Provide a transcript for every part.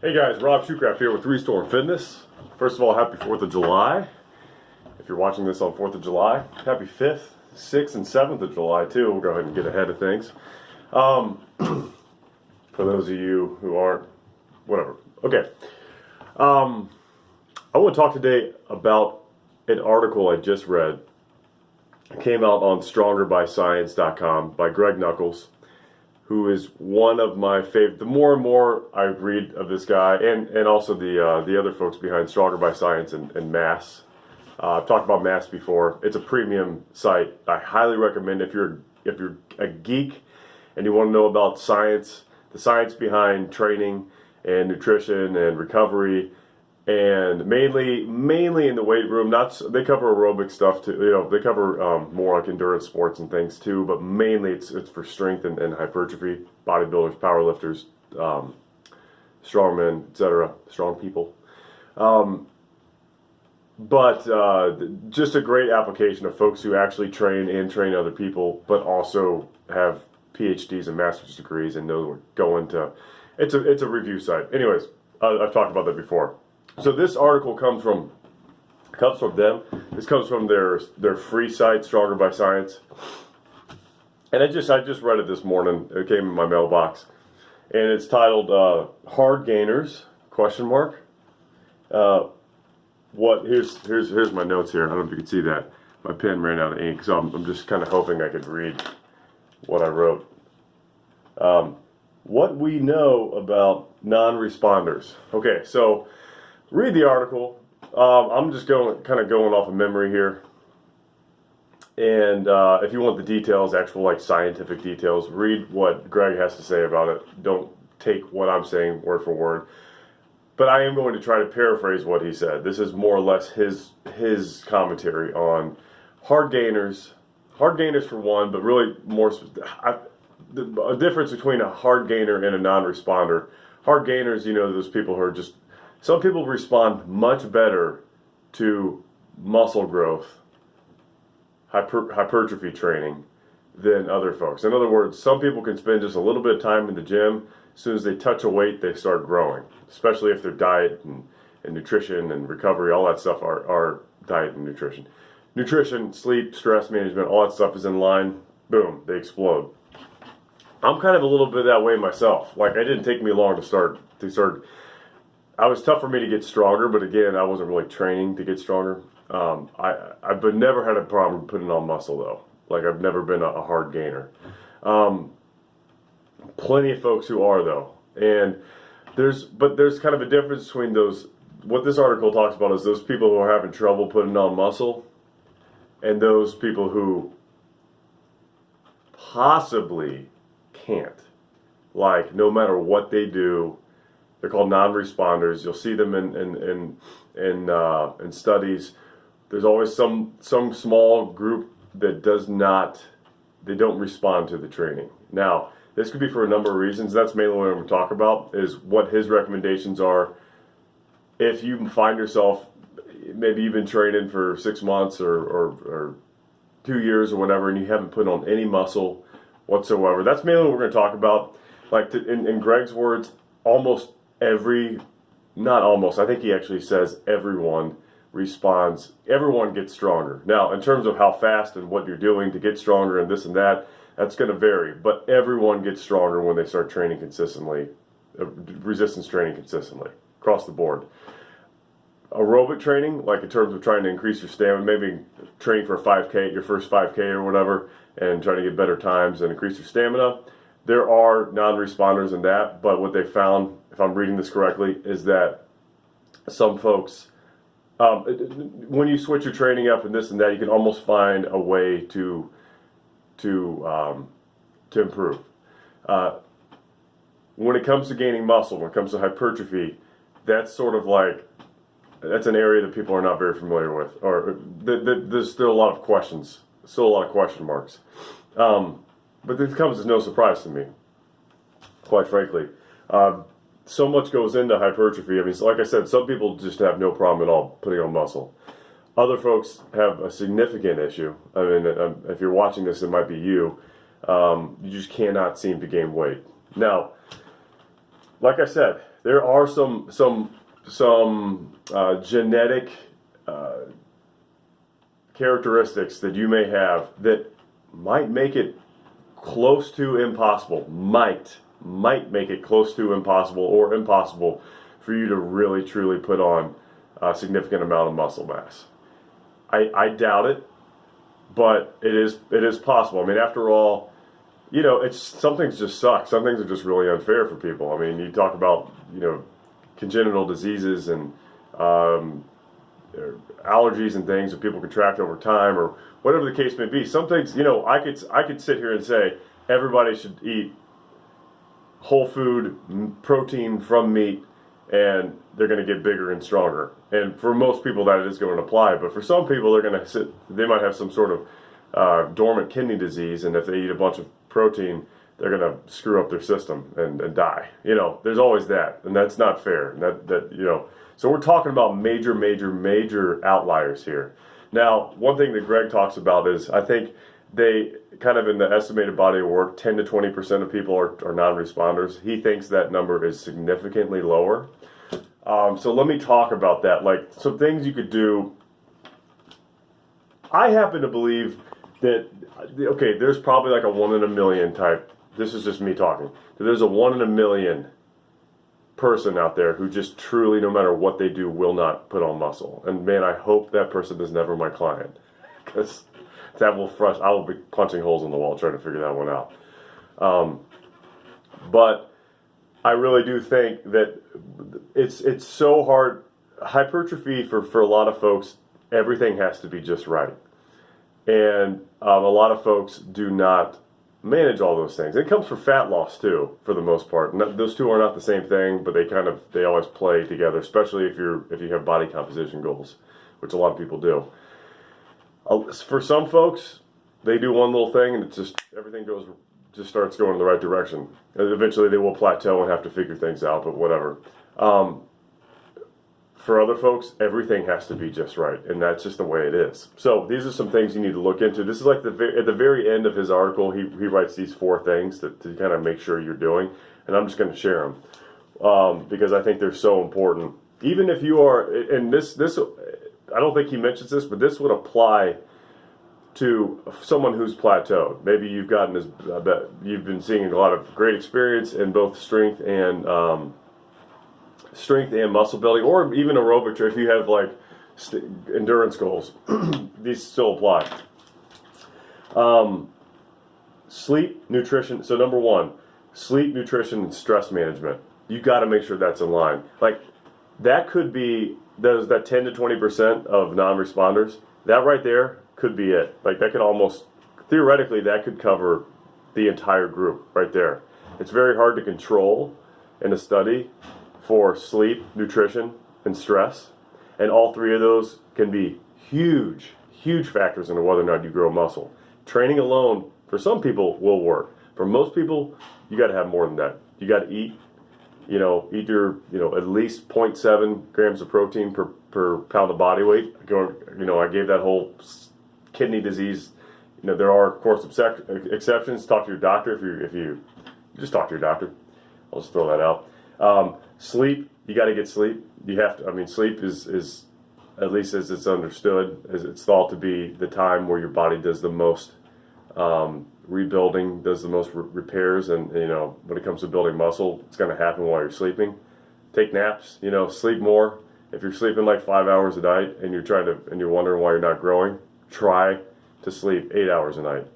Hey guys, Rob Shoecraft here with Restore Fitness. First of all, happy 4th of July. If you're watching this on 4th of July, happy 5th, 6th, and 7th of July too. We'll go ahead and get ahead of things. For those of you who aren't, whatever. Okay. I want to talk today about an article I just read. It came out on StrongerByScience.com by Greg Nuckols, who is one of my favorite. The more and more I read of this guy, and also the other folks behind Stronger by Science and Mass. I've talked about Mass before. It's a premium site. I highly recommend if you're a geek and you want to know about science, the science behind training and nutrition and recovery, and mainly in the weight room. They cover aerobic stuff too. You know, they cover more like endurance sports and things too. But mainly it's for strength and hypertrophy, bodybuilders, powerlifters, strongmen, etc. Strong people. But just a great application of folks who actually train other people, but also have PhDs and master's degrees and know go into. It's a review site. Anyways, I've talked about that before. So this article comes from them. This comes from their free site, Stronger by Science. And I just read it this morning. It came in my mailbox, and it's titled "Hardgainers?" ? Here's my notes here. I don't know if you can see that. My pen ran out of ink, so I'm just kind of hoping I could read what I wrote. What we know about non-responders. Okay, so read the article. I'm just kind of going off of memory here. And if you want the details, actual like scientific details, read what Greg has to say about it. Don't take what I'm saying word for word. But I am going to try to paraphrase what he said. This is more or less his commentary on hard gainers. Hard gainers for one, but really more a difference between a hard gainer and a non-responder. Hard gainers, you know, those people who are just, some people respond much better to muscle growth, hypertrophy training than other folks. In other words, some people can spend just a little bit of time in the gym. As soon as they touch a weight, they start growing, especially if their diet and nutrition and recovery, all that stuff are diet and nutrition. Nutrition, sleep, stress management, all that stuff is in line. Boom, they explode. I'm kind of a little bit that way myself. Like, it didn't take me long to start. It was tough for me to get stronger, but again, I wasn't really training to get stronger. I've never had a problem putting on muscle though. Like, I've never been a hard gainer. Plenty of folks who are though, and there's kind of a difference between those. What this article talks about is those people who are having trouble putting on muscle, and those people who possibly can't. Like, no matter what they do, they're called non-responders. You'll see them in studies. There's always some small group that they don't respond to the training. Now, this could be for a number of reasons. That's mainly what I'm going to talk about, is what his recommendations are. If you find yourself, maybe you've been training for 6 months or 2 years or whatever, and you haven't put on any muscle whatsoever, that's mainly what we're going to talk about. Like, in Greg's words, not almost, I think he actually says everyone responds, everyone gets stronger. Now, in terms of how fast and what you're doing to get stronger and this and that, that's going to vary, but everyone gets stronger when they start training consistently, resistance training consistently, across the board. Aerobic training, like in terms of trying to increase your stamina, maybe training for a 5K, your first 5K or whatever, and trying to get better times and increase your stamina, there are non-responders in that, but what they found, if I'm reading this correctly, is that some folks, when you switch your training up and this and that, you can almost find a way to improve. When it comes to gaining muscle, when it comes to hypertrophy, that's sort of like, that's an area that people are not very familiar with, or there's still a lot of questions, still a lot of question marks. But this comes as no surprise to me, quite frankly. So much goes into hypertrophy. I mean, like I said, some people just have no problem at all putting on muscle. Other folks have a significant issue. I mean, if you're watching this, it might be you. You just cannot seem to gain weight. Now, like I said, there are some genetic characteristics that you may have that might make it close to impossible. Might make it close to impossible or impossible for you to really truly put on a significant amount of muscle mass. I doubt it, but it is possible. I mean, after all, you know, some things just suck. Some things are just really unfair for people. I mean, you talk about, you know, congenital diseases and allergies and things that people contract over time, or whatever the case may be. Some things, you know, I could sit here and say everybody should eat whole food protein from meat, and they're going to get bigger and stronger. And for most people, that is going to apply. But for some people, they might have some sort of dormant kidney disease, and if they eat a bunch of protein, they're going to screw up their system and die. You know, there's always that, and that's not fair. And that you know, so we're talking about major outliers here. Now, one thing that Greg talks about is, I think they kind of, in the estimated body of work, 10 to 20% of people are non-responders. He thinks that number is significantly lower. So let me talk about that. Like, some things you could do. I happen to believe that, okay, there's probably like a 1 in a million type. This is just me talking. There's a 1 in a million person out there who just truly, no matter what they do, will not put on muscle. And man, I hope that person is never my client, because that will frustrate. I will be punching holes in the wall trying to figure that one out. But I really do think that it's so hard. Hypertrophy for a lot of folks, everything has to be just right, and a lot of folks do not manage all those things. It comes for fat loss too, for the most part. Those two are not the same thing, but they always play together, especially if you have body composition goals, which a lot of people do. For some folks, they do one little thing and everything just starts going in the right direction. And eventually they will plateau and have to figure things out, but whatever. For other folks, everything has to be just right, and that's just the way it is. So these are some things you need to look into. This is like at the very end of his article, he writes these 4 things to kind of make sure you're doing, and I'm just going to share them because I think they're so important. Even if you are, and this I don't think he mentions this, but this would apply to someone who's plateaued. Maybe you've been seeing a lot of great experience in both strength and muscle building, or even aerobic. If you have like endurance goals, these still apply. Sleep, nutrition. So number 1, sleep, nutrition, and stress management. You got to make sure that's in line. Like, that could be that 10 to 20% of non-responders. That right there could be it. Like, that could almost, theoretically, that could cover the entire group right there. It's very hard to control in a study for sleep, nutrition, and stress, and all 3 of those can be huge factors into whether or not you grow muscle. Training alone, for some people, will work. For most people, you got to have more than that. You got to eat your, at least 0.7 grams of protein per pound of body weight. I gave that whole kidney disease. There are, of course, exceptions. Talk to your doctor if you just talk to your doctor. I'll just throw that out. Sleep, you got to get sleep. You have to. I mean, sleep is at least as it's understood, as it's thought to be the time where your body does the most rebuilding, does the most repairs, and when it comes to building muscle, it's going to happen while you're sleeping. Take naps. Sleep more. If you're sleeping like 5 hours a night and you're wondering why you're not growing, try to sleep 8 hours a night.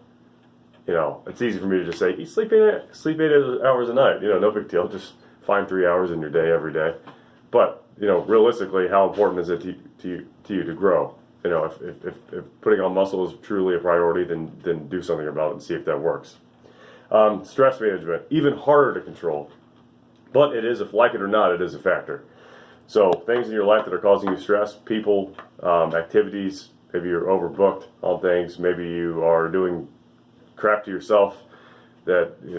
It's easy for me to just say, sleep 8 hours a night. No big deal. Just find 3 hours in your day every day. But realistically, how important is it to you to grow? If putting on muscle is truly a priority, then do something about it and see if that works. Stress management, even harder to control, but it is, if like it or not, it is a factor. So things in your life that are causing you stress, people, activities, maybe you're overbooked on things, maybe you are doing crap to yourself, that you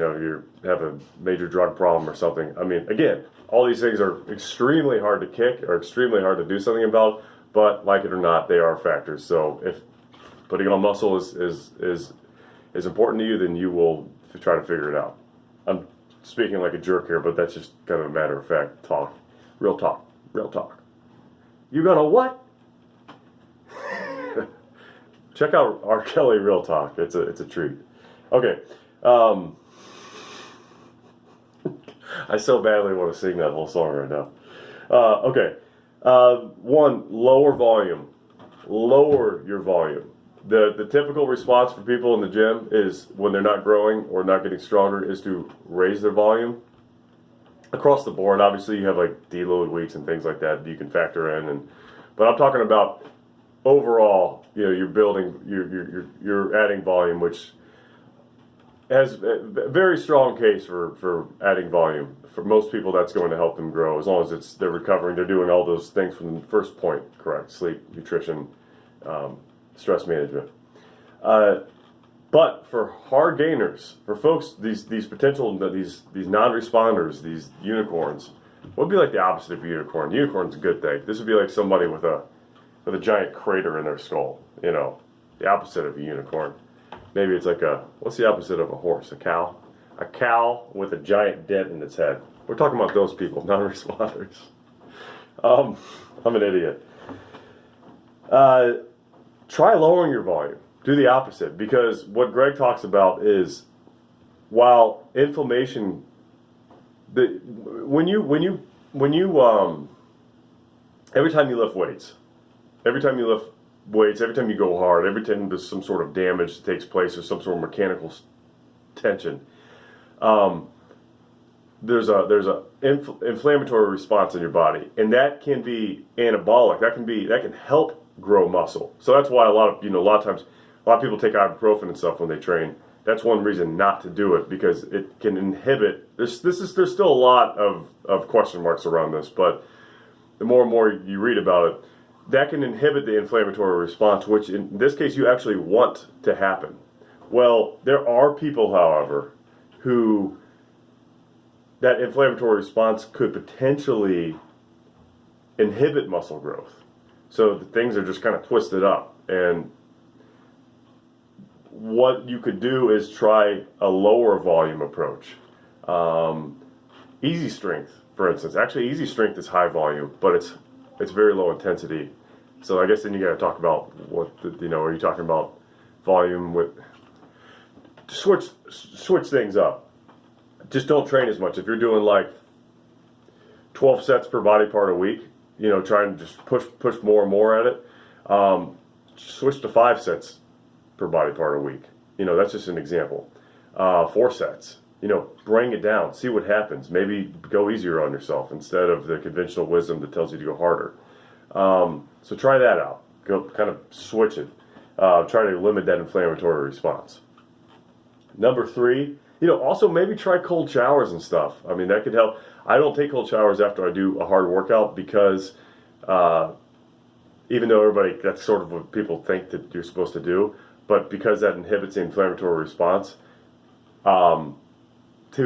have a major drug problem or something. I mean, again, all these things are extremely hard to kick or extremely hard to do something about, but like it or not, they are factors. So if putting on muscle is important to you, then you will try to figure it out. I'm speaking like a jerk here, but that's just kind of a matter of fact talk. Real talk. Real talk. You gonna what? Check out R. Kelly Real Talk. It's a treat. Okay. I so badly want to sing that whole song right now. Okay. One, lower volume. Lower your volume. The typical response for people in the gym is when they're not growing or not getting stronger is to raise their volume. Across the board, obviously you have like deload weeks and things like that you can factor in, but I'm talking about overall, you're building, you're adding volume, which has a very strong case for adding volume. For most people, that's going to help them grow as long as they're recovering, they're doing all those things from the first point correct: sleep, nutrition, stress management. But for hard gainers, for folks, these non-responders, these unicorns, what would be like the opposite of a unicorn? Unicorn's a good thing. This would be like somebody with a giant crater in their skull. The opposite of a unicorn. Maybe it's like what's the opposite of a horse? A cow? A cow with a giant dent in its head. We're talking about those people, non-responders. I'm an idiot. Try lowering your volume. Do the opposite, because what Greg talks about is, while inflammation, when you every time you lift weights, every time you go hard, every time there's some sort of damage that takes place or some sort of mechanical tension, there's a inflammatory response in your body, and that can be anabolic. That can help grow muscle. So that's why a lot of times a lot of people take ibuprofen and stuff when they train. That's one reason not to do it, because it can inhibit. There's still a lot of question marks around this, but the more and more you read about it, that can inhibit the inflammatory response, which in this case you actually want to happen. Well, there are people, however, who that inflammatory response could potentially inhibit muscle growth. So the things are just kind of twisted up, and what you could do is try a lower volume approach. Easy strength, for instance. Actually, easy strength is high volume, but it's very low intensity. So I guess then you got to talk about are you talking about volume with switch things up. Just don't train as much. If you're doing like 12 sets per body part a week, trying to just push more and more at it, switch to 5 sets per body part a week. That's just an example. 4 sets. Bring it down. See what happens. Maybe go easier on yourself instead of the conventional wisdom that tells you to go harder. So try that out. Go kind of switch it. Try to limit that inflammatory response. Number 3, also maybe try cold showers and stuff. I mean, that could help. I don't take cold showers after I do a hard workout because even though that's sort of what people think that you're supposed to do, but because that inhibits the inflammatory response, to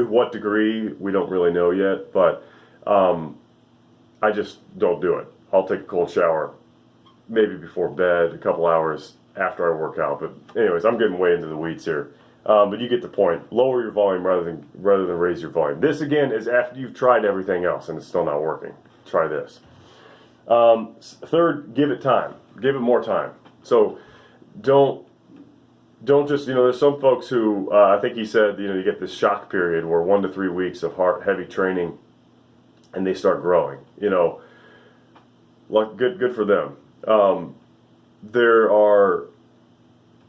what degree, we don't really know yet, but I just don't do it. I'll take a cold shower maybe before bed, a couple hours after I work out. But anyways, I'm getting way into the weeds here. But you get the point. Lower your volume rather than raise your volume. This again is after you've tried everything else and it's still not working. Try this. Third, give it time. Give it more time. So don't just, there's some folks who, I think he said, you get this shock period where 1 to 3 weeks of heavy training and they start growing. Good for them. There are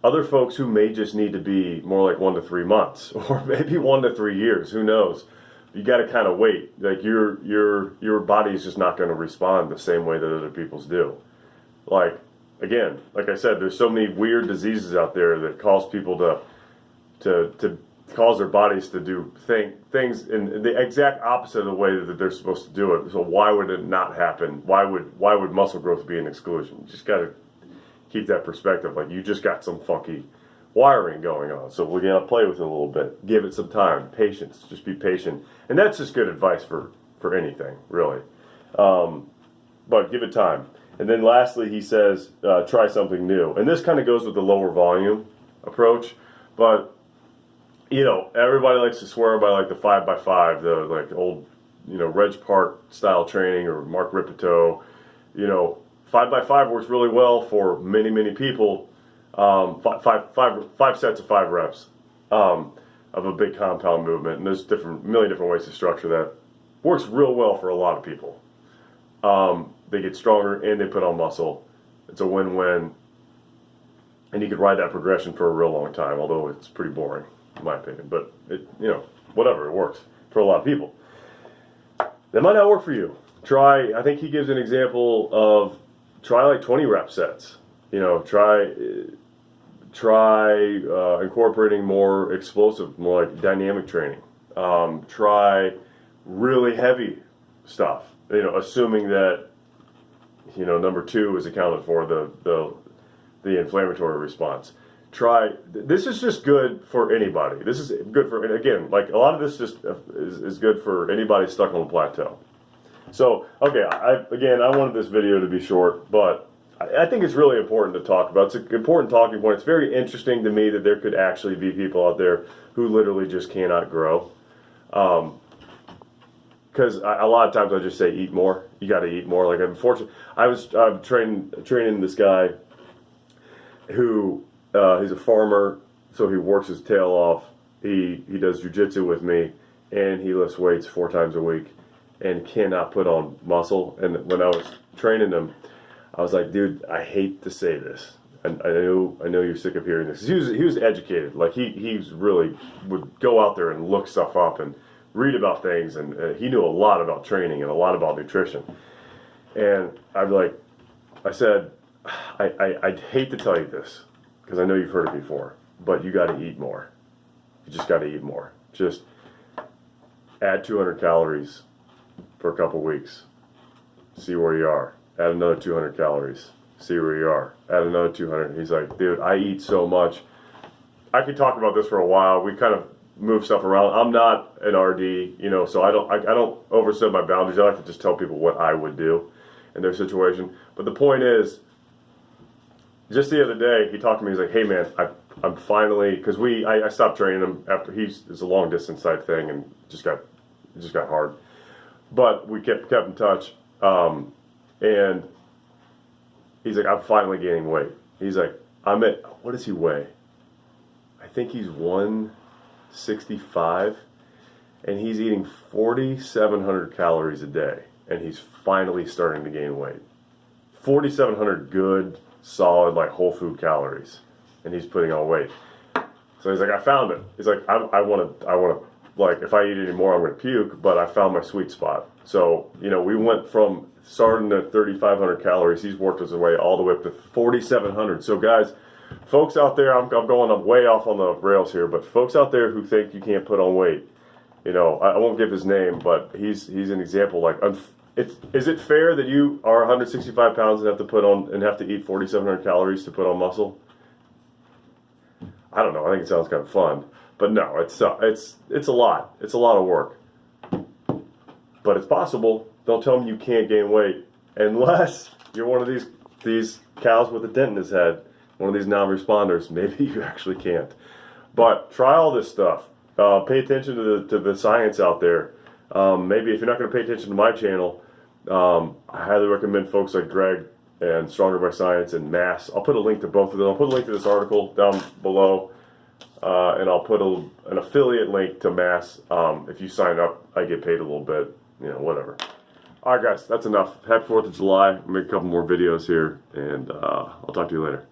other folks who may just need to be more like 1 to 3 months, or maybe 1 to 3 years. Who knows? You got to kind of wait. Like your body is just not going to respond the same way that other people's do. Like I said, there's so many weird diseases out there that cause people to cause their bodies to do things in the exact opposite of the way that they're supposed to do it. So why would it not happen? Why would muscle growth be an exclusion? You just got to keep that perspective. Like, you just got some funky wiring going on. So we got to play with it a little bit. Give it some time. Patience. Just be patient. And that's just good advice for anything, really. But give it time. And then lastly, he says, try something new. And this kind of goes with the lower volume approach. But you know, everybody likes to swear by like the 5x5, the like old, you know, Reg Park style training or Mark Ripito. You know, 5x5 works really well for many people. Five sets of 5 reps of a big compound movement, and there's million different ways to structure that. Works real well for a lot of people. They get stronger and they put on muscle. It's a win-win, and you could ride that progression for a real long time. Although it's pretty boring, in my opinion. But it, you know, whatever, it works for a lot of people. That might not work for you. Try. I think he gives an example of try like 20 rep sets. You know, try incorporating more explosive, more like dynamic training. Try really heavy stuff. You know, assuming that, you know, number 2 is accounted for, the inflammatory response. This is just good for anybody. This is good for, and again, like a lot of this just is good for anybody stuck on a plateau. So, okay, I wanted this video to be short, but I think it's really important to talk about. It's an important talking point. It's very interesting to me that there could actually be people out there who literally just cannot grow. Because a lot of times I just say eat more. You got to eat more. Like unfortunately, I'm training this guy who he's a farmer, so he works his tail off. He does jujitsu with me, and he lifts weights 4 times a week, and cannot put on muscle. And when I was training him, I was like, dude, I hate to say this. And I know you're sick of hearing this. He was educated. Like he's really would go out there and look stuff up and read about things, and he knew a lot about training and a lot about nutrition. And I said, I'd hate to tell you this because I know you've heard it before, but you got to eat more. You just got to eat more. Just add 200 calories for a couple weeks. See where you are. Add another 200 calories. See where you are. Add another 200. He's like, dude, I eat so much. I could talk about this for a while. We kind of move stuff around. I'm not an RD, you know, so I don't overstep my boundaries. I like to just tell people what I would do in their situation. But the point is, just the other day, he talked to me. He's like, hey man, I'm finally, because I stopped training him after it's a long distance type thing, and it just got hard. But we kept in touch, and he's like, I'm finally gaining weight. He's like, what does he weigh? I think he's 165, and he's eating 4,700 calories a day, and he's finally starting to gain weight. 4,700 good, solid, like whole food calories, and he's putting on weight. So he's like, I found it. He's like, I want to, like, if I eat any more, I'm going to puke, but I found my sweet spot. So, you know, we went from starting at 3,500 calories. He's worked his way all the way up to 4,700. So guys, folks out there, I'm going way off on the rails here, but folks out there who think you can't put on weight, you know, I won't give his name, but he's an example. Like, is it fair that you are 165 pounds and have to eat 4,700 calories to put on muscle? I don't know. I think it sounds kind of fun, but no, it's a lot. It's a lot of work, but it's possible. Don't tell me you can't gain weight unless you're one of these cows with a dent in his head, one of these non-responders. Maybe you actually can't. But try all this stuff. Pay attention to the science out there. Maybe if you're not going to pay attention to my channel, I highly recommend folks like Greg and Stronger by Science and Mass. I'll put a link to both of them. I'll put a link to this article down below, and I'll put an affiliate link to Mass. If you sign up, I get paid a little bit, you know, whatever. All right, guys, that's enough. Happy 4th of July. I'll make a couple more videos here, and I'll talk to you later.